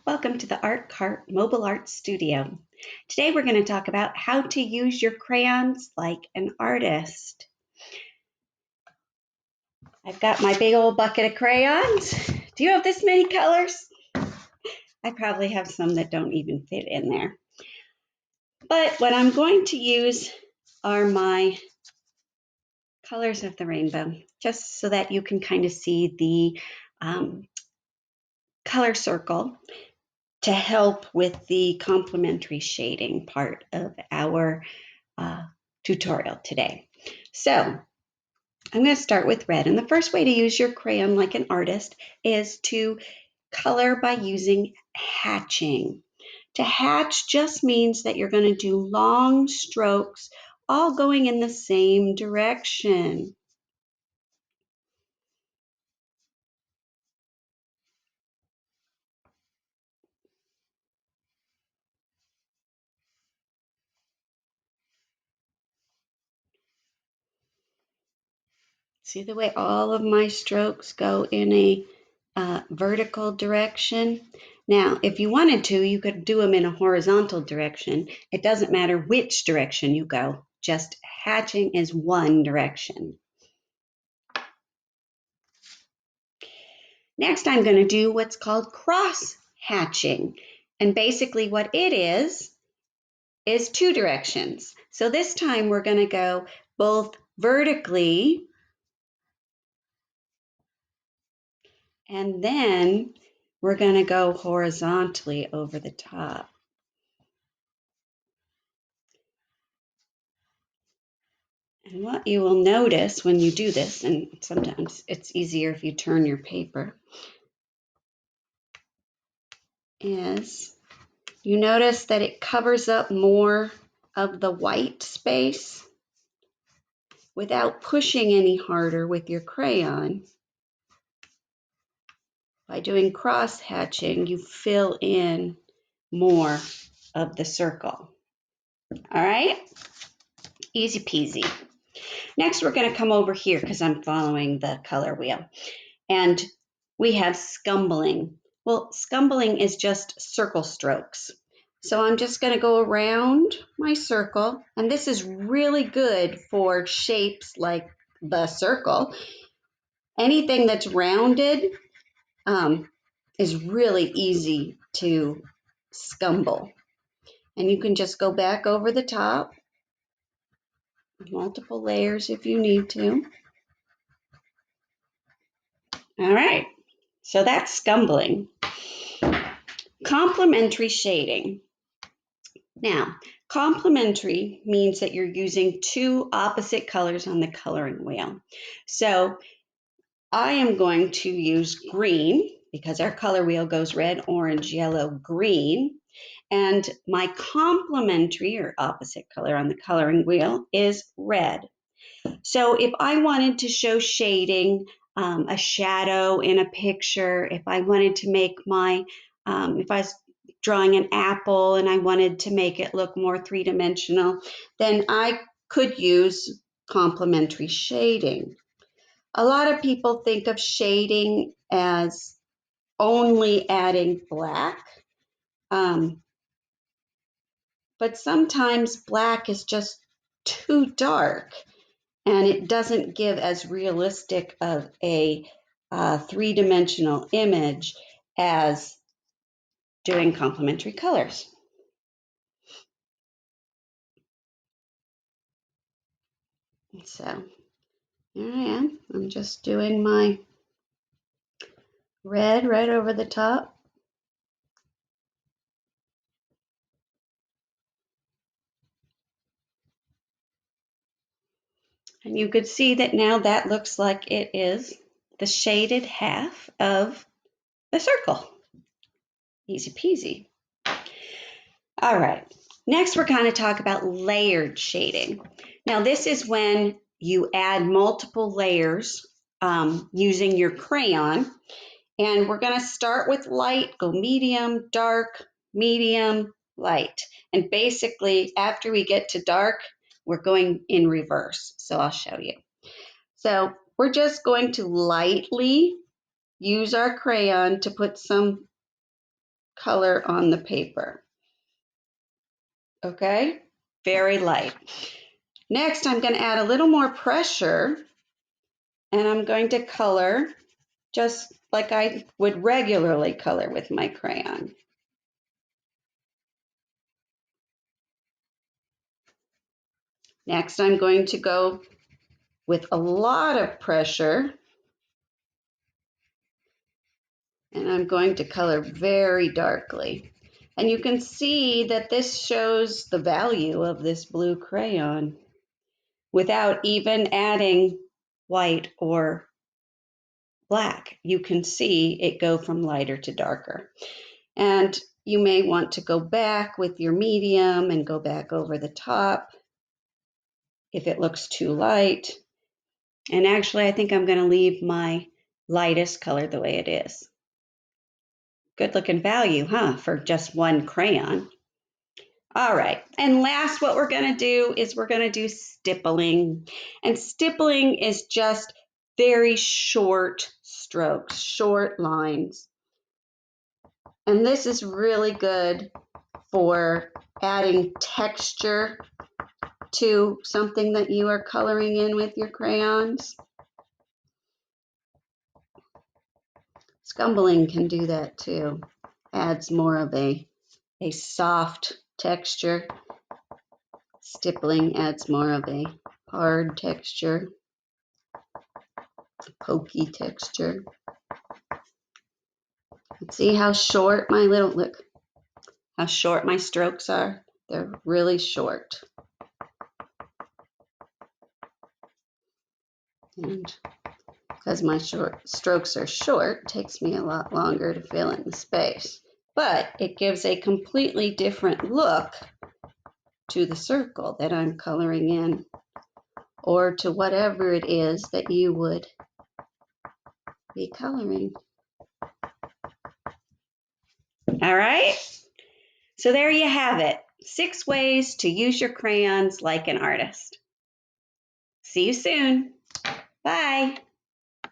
Welcome to the Art Cart Mobile Art Studio. Today we're going to talk about how to use your crayons like an artist. I've got my big old bucket of crayons. Do you have this many colors? I probably have some that don't even fit in there. But what I'm going to use are my colors of the rainbow, just so that you can kind of see the color circle to help with the complementary shading part of our tutorial today. So I'm going to start with red. And the first way to use your crayon like an artist is to color by using hatching. To hatch just means that you're going to do long strokes all going in the same direction. See the way all of my strokes go in a vertical direction? Now, if you wanted to, you could do them in a horizontal direction. It doesn't matter which direction you go, just hatching is one direction. Next, I'm going to do what's called cross hatching. And basically what it is two directions. So this time we're going to go both vertically and then we're going to go horizontally over the top. And what you will notice when you do this, and sometimes it's easier if you turn your paper, is you notice that it covers up more of the white space without pushing any harder with your crayon. By doing cross hatching, you fill in more of the circle. All right? Easy peasy. Next, we're going to come over here because I'm following the color wheel. And we have scumbling. Well, scumbling is just circle strokes. So I'm just going to go around my circle. And this is really good for shapes like the circle. Anything that's rounded is really easy to scumble. And you can just go back over the top, multiple layers if you need to. All right, so that's scumbling. Complementary shading. Now, complementary means that you're using two opposite colors on the coloring wheel. So I am going to use green because our color wheel goes red, orange, yellow, green. And my complementary or opposite color on the coloring wheel is red. So if I wanted to show shading, a shadow in a picture, if I wanted to make if I was drawing an apple and I wanted to make it look more three-dimensional, then I could use complementary shading. A lot of people think of shading as only adding black, but sometimes black is just too dark and it doesn't give as realistic of a three-dimensional image as doing complementary colors. So here I am. I'm just doing my red right over the top. And you could see that now that looks like it is the shaded half of the circle. Easy peasy. All right, next we're going to talk about layered shading. Now this is when you add multiple layers using your crayon. And we're going to start with light, go medium, dark, medium, light. And basically after we get to dark, we're going in reverse. So I'll show you. So we're just going to lightly use our crayon to put some color on the paper. Okay, very light. Next, I'm going to add a little more pressure, and I'm going to color just like I would regularly color with my crayon. Next, I'm going to go with a lot of pressure, and I'm going to color very darkly. And you can see that this shows the value of this blue crayon without even adding white or black. You can see it go from lighter to darker. And you may want to go back with your medium and go back over the top if it looks too light. And actually, I think I'm going to leave my lightest color the way it is. Good looking value, huh, for just one crayon. All right, and last what we're going to do is we're going to do stippling. And stippling is just very short strokes, short lines. And this is really good for adding texture to something that you are coloring in with your crayons. Scumbling can do that too. Adds more of a soft texture. Stippling adds more of a hard texture, pokey texture. See how short my look how short my strokes are? They're really short. And because my strokes are short, it takes me a lot longer to fill in the space. But it gives a completely different look to the circle that I'm coloring in, or to whatever it is that you would be coloring. All right, so there you have it. 6 ways to use your crayons like an artist. See you soon. Bye.